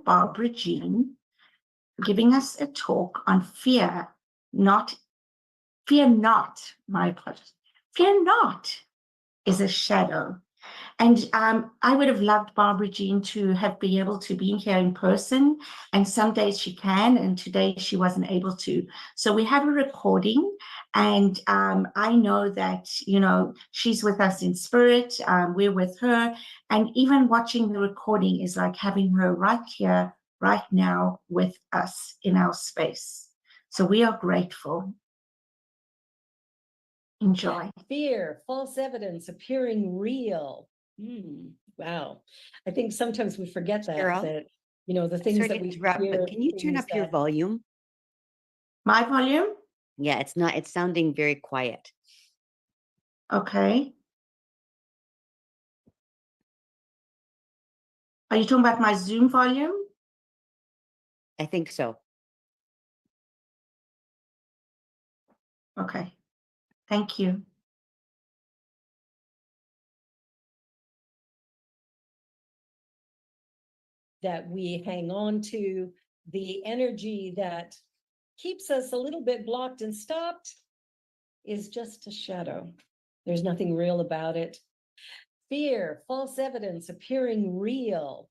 Barbara Jean giving us a talk on fear not, my apologies. Fear not is a shadow. And I would have loved Barbara Jean to have been able to be here in person. And some days she can, and today she wasn't able to. So we have a recording, and I know that, you know, she's with us in spirit. We're with her. And even watching the recording is like having her right here, right now with us in our space. So we are grateful. Enjoy. Fear, false evidence appearing real. Wow. I think sometimes we forget that, Cheryl, that, you know, the things that we fear. can you turn up your volume? My volume? Yeah, it's sounding very quiet. Okay. Are you talking about my Zoom volume? I think so. Okay. Thank you. That we hang on to, the energy that keeps us a little bit blocked and stopped is just a shadow. There's nothing real about it. Fear, false evidence appearing real.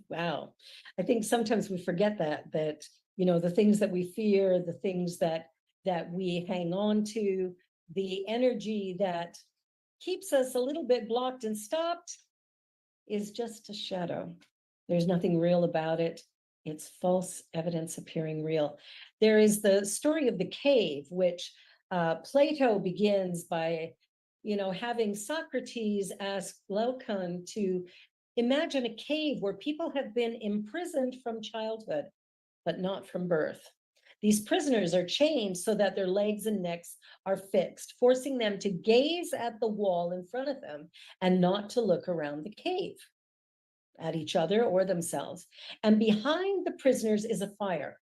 Wow. I think sometimes we forget that, you know, the things that we fear, the things that we hang on to, the energy that keeps us a little bit blocked and stopped is just a shadow. There's nothing real about it. It's false evidence appearing real. There is the story of the cave, which Plato begins by, you know, having Socrates ask Glaucon to imagine a cave where people have been imprisoned from childhood, but not from birth. These prisoners are chained so that their legs and necks are fixed, forcing them to gaze at the wall in front of them and not to look around the cave at each other or themselves. And behind the prisoners is a fire.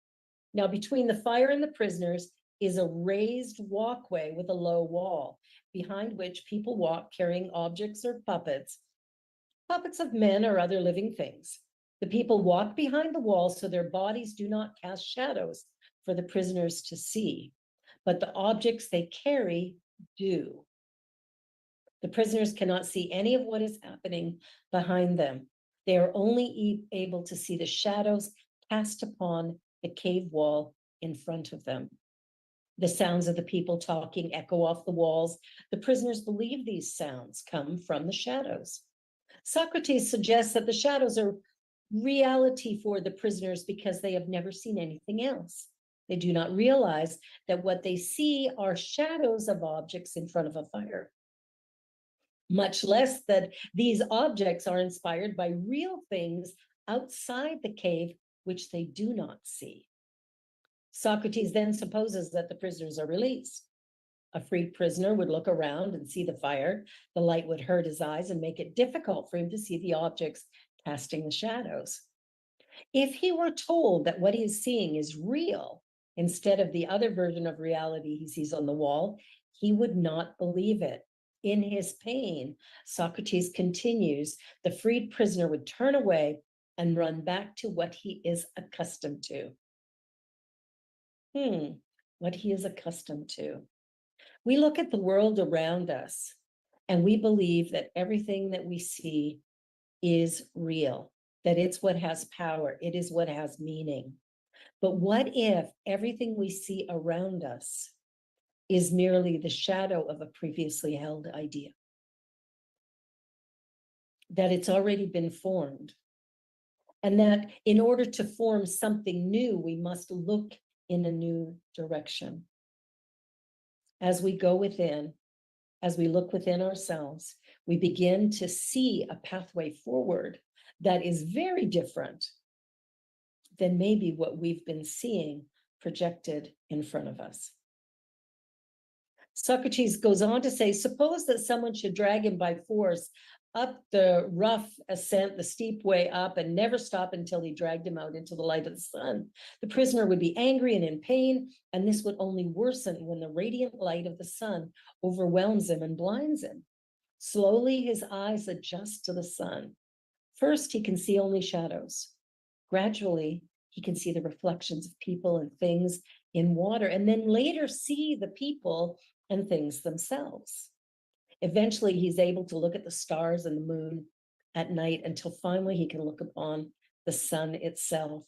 Now, between the fire and the prisoners is a raised walkway with a low wall, behind which people walk carrying objects or puppets of men or other living things. The people walk behind the wall so their bodies do not cast shadows for the prisoners to see, but the objects they carry do. The prisoners cannot see any of what is happening behind them. They are only able to see the shadows cast upon the cave wall in front of them. The sounds of the people talking echo off the walls. The prisoners believe these sounds come from the shadows. Socrates suggests that the shadows are reality for the prisoners because they have never seen anything else. They do not realize that what they see are shadows of objects in front of a fire, much less that these objects are inspired by real things outside the cave, which they do not see. Socrates then supposes that the prisoners are released. A freed prisoner would look around and see the fire. The light would hurt his eyes and make it difficult for him to see the objects casting the shadows. If he were told that what he is seeing is real, instead of the other version of reality he sees on the wall, he would not believe it. In his pain, Socrates continues, the freed prisoner would turn away and run back to what he is accustomed to. What he is accustomed to. We look at the world around us and we believe that everything that we see is real, that it's what has power, it is what has meaning. But what if everything we see around us is merely the shadow of a previously held idea? That it's already been formed, and that in order to form something new, we must look in a new direction. As we go within, as we look within ourselves, we begin to see a pathway forward that is very different than maybe what we've been seeing projected in front of us. Socrates goes on to say, suppose that someone should drag him by force up the rough ascent, the steep way up, and never stop until he dragged him out into the light of the sun. The prisoner would be angry and in pain, and this would only worsen when the radiant light of the sun overwhelms him and blinds him. Slowly, his eyes adjust to the sun. First, he can see only shadows. Gradually, he can see the reflections of people and things in water, and then later see the people and things themselves. Eventually, he's able to look at the stars and the moon at night until finally he can look upon the sun itself.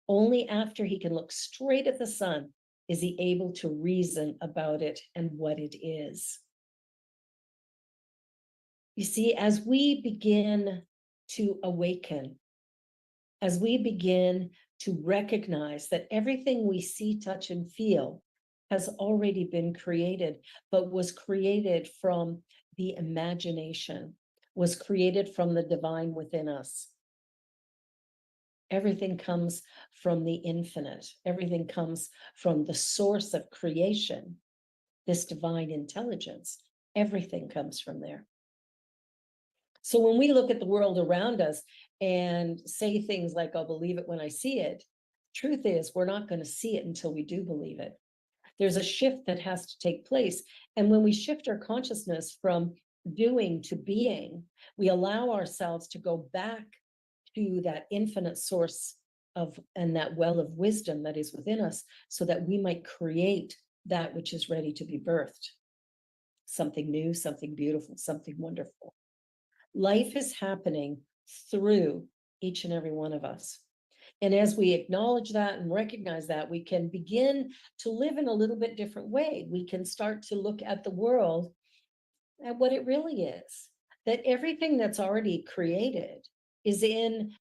Only after he can look straight at the sun is he able to reason about it and what it is. You see, as we begin to awaken, as we begin to recognize that everything we see, touch, and feel has already been created, but was created from the imagination, was created from the divine within us. Everything comes from the infinite. Everything comes from the source of creation, this divine intelligence. Everything comes from there. So when we look at the world around us and say things like, I'll believe it when I see it, truth is, we're not going to see it until we do believe it. There's a shift that has to take place. And when we shift our consciousness from doing to being, we allow ourselves to go back to that infinite source of, and that well of wisdom that is within us, so that we might create that which is ready to be birthed. Something new, something beautiful, something wonderful. Life is happening through each and every one of us. And as we acknowledge that and recognize that, we can begin to live in a little bit different way. We can start to look at the world at what it really is, that everything that's already created is in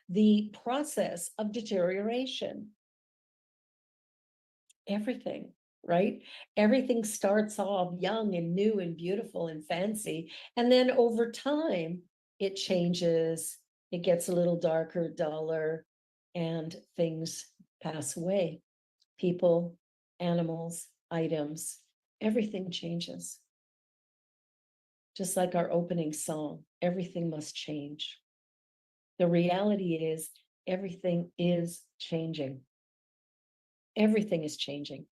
the process of deterioration. Everything, right? Everything starts off young and new and beautiful and fancy. And then over time, it changes, it gets a little darker, duller, and things pass away. People, animals, items, everything changes. Just like our opening song, everything must change. The reality is, everything is changing. Everything is changing.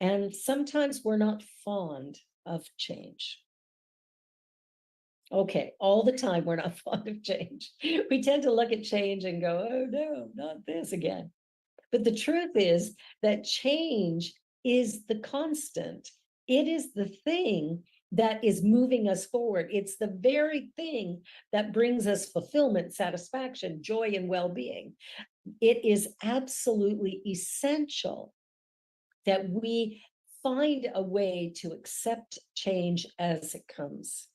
And sometimes we're not fond of change. Okay, all the time we're not fond of change. We tend to look at change and go, oh no, not this again. But the truth is that change is the constant. It is the thing that is moving us forward. It's the very thing that brings us fulfillment, satisfaction, joy, and well-being. It is absolutely essential that we find a way to accept change as it comes.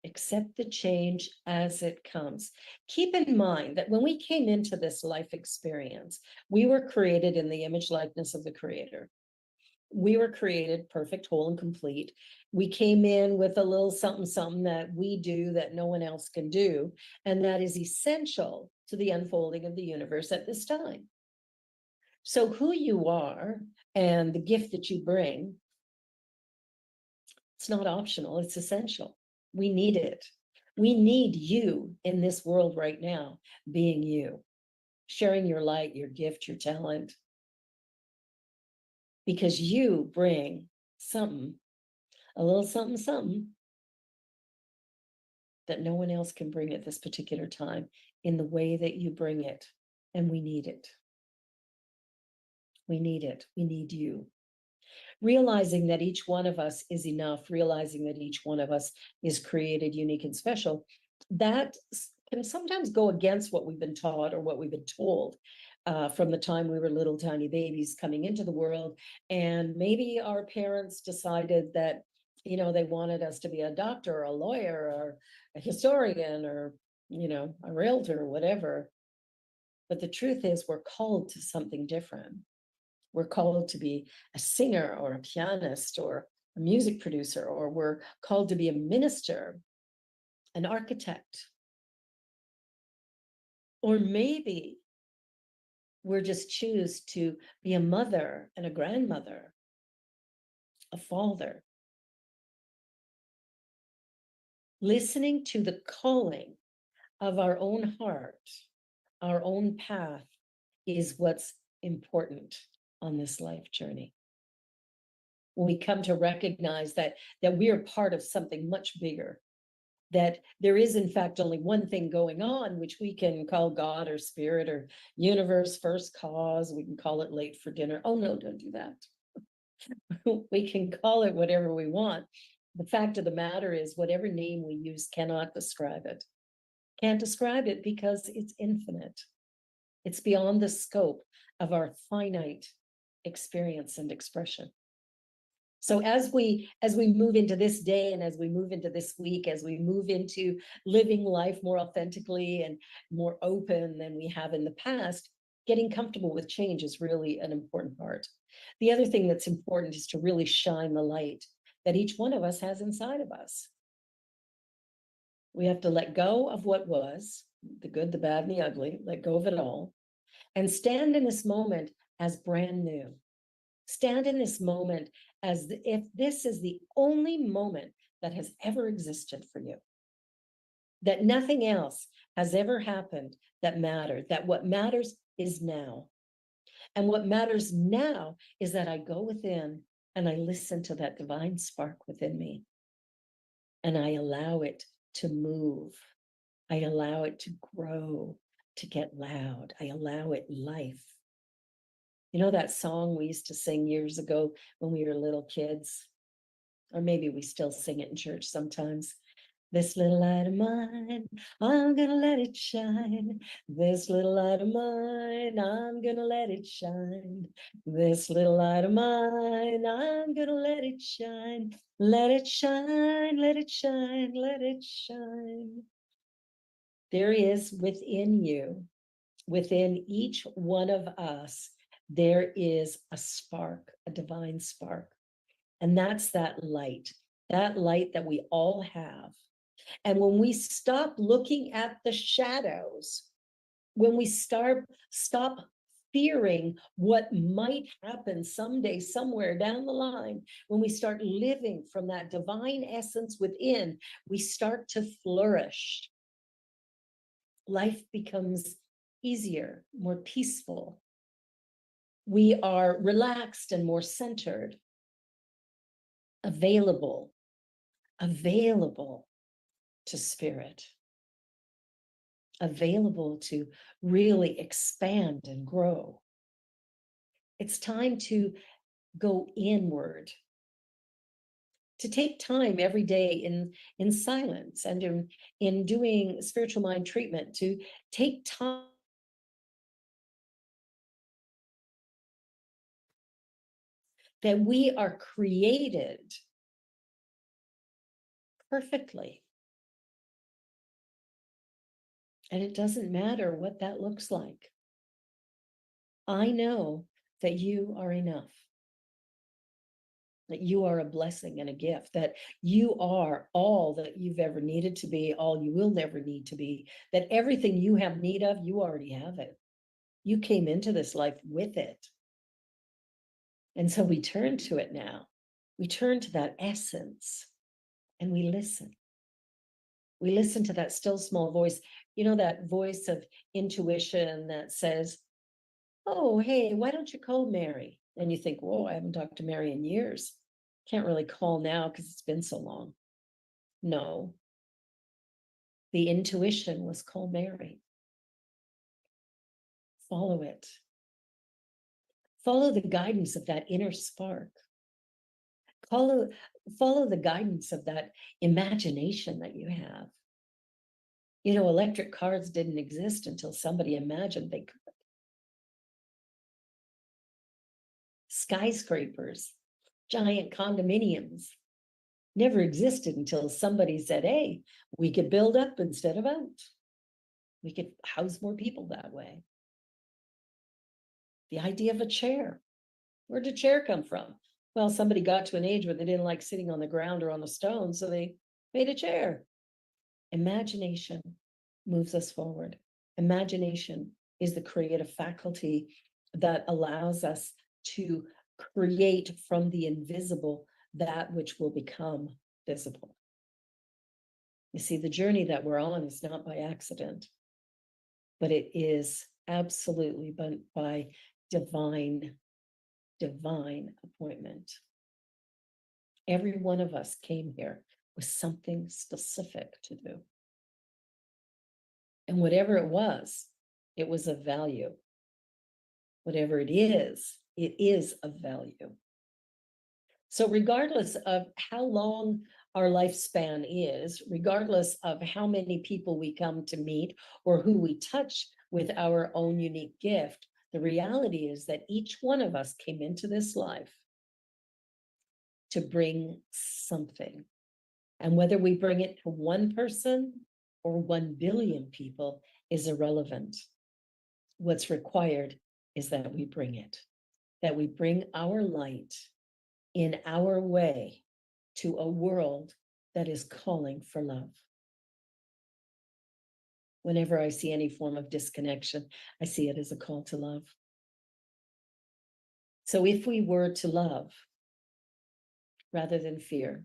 Accept the change as it comes. Keep in mind that when we came into this life experience, we were created in the image likeness of the Creator. We were created perfect, whole, and complete. We came in with a little something, something that we do that no one else can do, and that is essential to the unfolding of the universe at this time. So who you are and the gift that you bring, it's not optional, it's essential. We need it. We need you in this world right now, being you, sharing your light, your gift, your talent, because you bring something, a little something, something that no one else can bring at this particular time in the way that you bring it. And we need it. We need it. We need you. Realizing that each one of us is enough, realizing that each one of us is created, unique, and special, that can sometimes go against what we've been taught or what we've been told from the time we were little tiny babies coming into the world. And maybe our parents decided that, you know, they wanted us to be a doctor or a lawyer or a historian or, you know, a realtor or whatever. But the truth is, we're called to something different. We're called to be a singer or a pianist or a music producer, or we're called to be a minister, an architect. Or maybe we're just choose to be a mother and a grandmother, a father. Listening to the calling of our own heart, our own path, is what's important on this life journey. When we come to recognize that we are part of something much bigger that there is in fact only one thing going on, which we can call God or spirit or universe, first cause. We can call it late for dinner. Oh no, don't do that. We can call it whatever we want. The fact of the matter is, whatever name we use cannot describe it. Can't describe it because it's infinite. It's beyond the scope of our finite experience and expression. So as we move into this day, and as we move into this week, as we move into living life more authentically and more open than we have in the past, getting comfortable with change is really an important part. The other thing that's important is to really shine the light that each one of us has inside of us. We have to let go of what was, the good, the bad, and the ugly, let go of it all, and stand in this moment as brand new. Stand in this moment as if this is the only moment that has ever existed for you. That nothing else has ever happened that mattered, that what matters is now. And what matters now is that I go within and I listen to that divine spark within me. And I allow it to move. I allow it to grow, to get loud. I allow it life. You know that song we used to sing years ago when we were little kids? Or maybe we still sing it in church sometimes. This little light of mine, I'm gonna let it shine. This little light of mine, I'm gonna let it shine. This little light of mine, I'm gonna let it shine. Let it shine, let it shine, let it shine. There is within you, within each one of us, there is a spark, a divine spark. And that's that light that we all have. And when we stop looking at the shadows, when we stop fearing what might happen someday, somewhere down the line, when we start living from that divine essence within, we start to flourish. Life becomes easier, more peaceful. We are relaxed and more centered, available to spirit, available to really expand and grow. It's time to go inward, to take time every day in silence and in doing spiritual mind treatment, to take time that we are created perfectly. And it doesn't matter what that looks like. I know that you are enough, that you are a blessing and a gift, that you are all that you've ever needed to be, all you will never need to be, that everything you have need of, you already have it. You came into this life with it. And so we turn to it now. We turn to that essence and we listen. We listen to that still small voice, you know, that voice of intuition that says, oh, hey, why don't you call Mary? And you think, whoa, I haven't talked to Mary in years. Can't really call now because it's been so long. No. The intuition was call Mary. Follow it. Follow the guidance of that inner spark. Follow the guidance of that imagination that you have. You know, electric cars didn't exist until somebody imagined they could. Skyscrapers, giant condominiums never existed until somebody said, hey, we could build up instead of out. We could house more people that way. The idea of a chair. Where did a chair come from? Well, somebody got to an age where they didn't like sitting on the ground or on a stone, so they made a chair. Imagination moves us forward. Imagination is the creative faculty that allows us to create from the invisible that which will become visible. You see, the journey that we're on is not by accident, but it is absolutely by divine appointment. Every one of us came here with something specific to do. And whatever it was of value. Whatever it is of value. So regardless of how long our lifespan is, regardless of how many people we come to meet or who we touch with our own unique gift, the reality is that each one of us came into this life to bring something. And whether we bring it to one person or 1 billion people is irrelevant. What's required is that we bring it, that we bring our light in our way to a world that is calling for love. Whenever I see any form of disconnection, I see it as a call to love. So if we were to love rather than fear,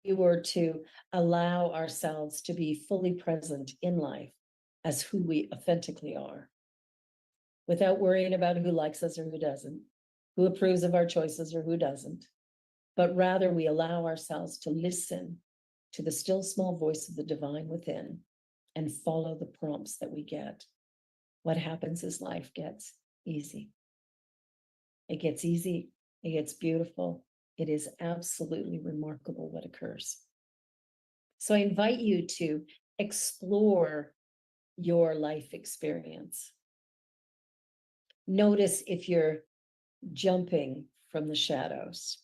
we were to allow ourselves to be fully present in life as who we authentically are, without worrying about who likes us or who doesn't, who approves of our choices or who doesn't, but rather we allow ourselves to listen to the still small voice of the divine within and follow the prompts that we get. What happens is life gets easy. It gets easy, it gets beautiful. It is absolutely remarkable what occurs. So I invite you to explore your life experience. Notice if you're jumping from the shadows,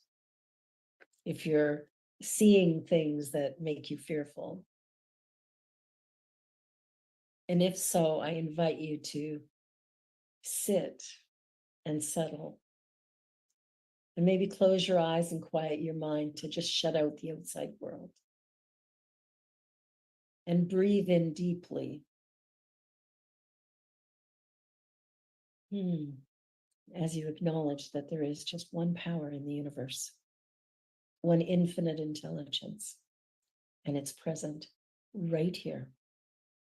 if you're seeing things that make you fearful. And if so, I invite you to sit and settle. And maybe close your eyes and quiet your mind to just shut out the outside world. And breathe in deeply. As you acknowledge that there is just one power in the universe, one infinite intelligence, and it's present right here,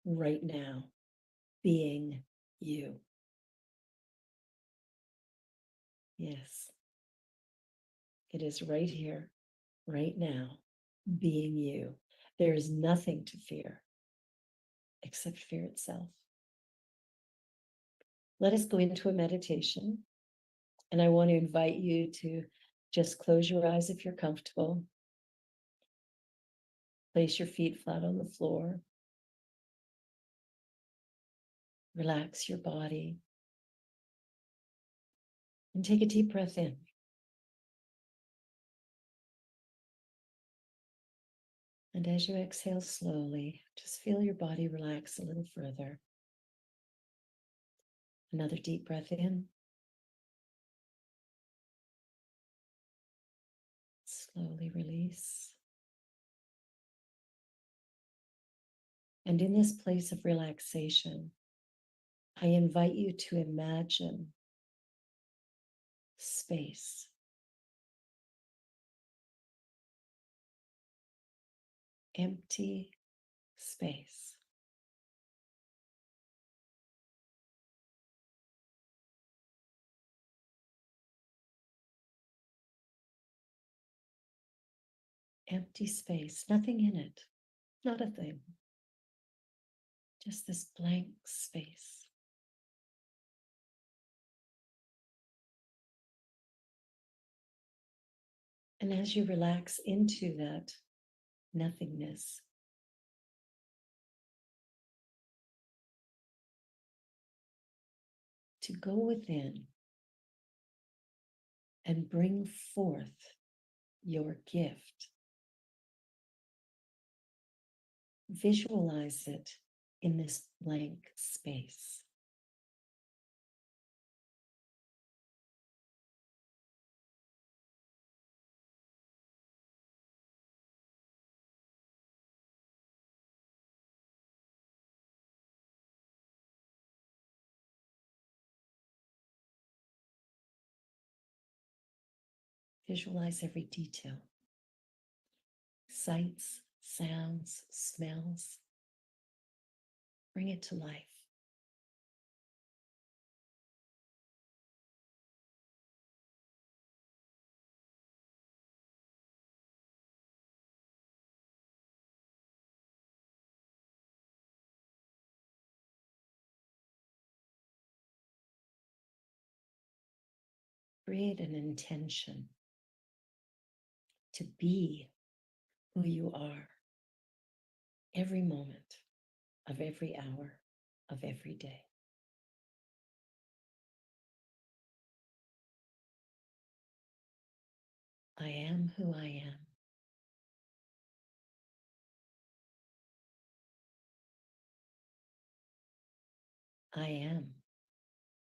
right now, being you. Yes, it is right here, right now, being you. There is nothing to fear except fear itself. Let us go into a meditation, and I want to invite you to just close your eyes if you're comfortable. Place your feet flat on the floor. Relax your body. And take a deep breath in. And as you exhale slowly, just feel your body relax a little further. Another deep breath in. Slowly release. And in this place of relaxation, I invite you to imagine space. Empty space. Empty space, nothing in it, not a thing. Just this blank space. And as you relax into that nothingness, to go within and bring forth your gift. Visualize it in this blank space. Visualize every detail. Sights, sounds, smells. Bring it to life. create an intention to be who you are every moment of every hour of every day. I am who I am. I am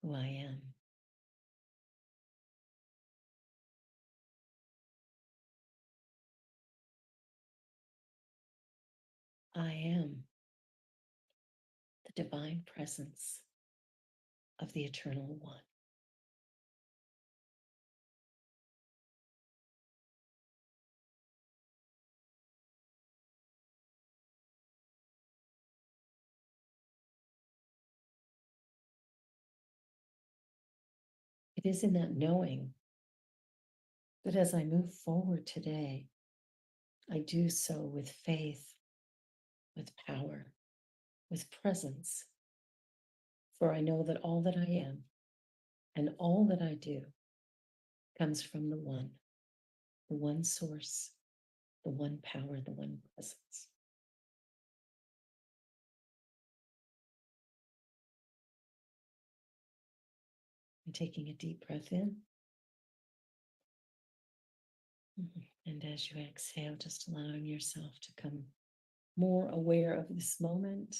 who I am. I am the divine presence of the Eternal One. It is in that knowing that as I move forward today, I do so with faith, with power, with presence. For I know that all that I am and all that I do comes from the one source, the one power, the one presence. And taking a deep breath in. And as you exhale, just allowing yourself to come more aware of this moment.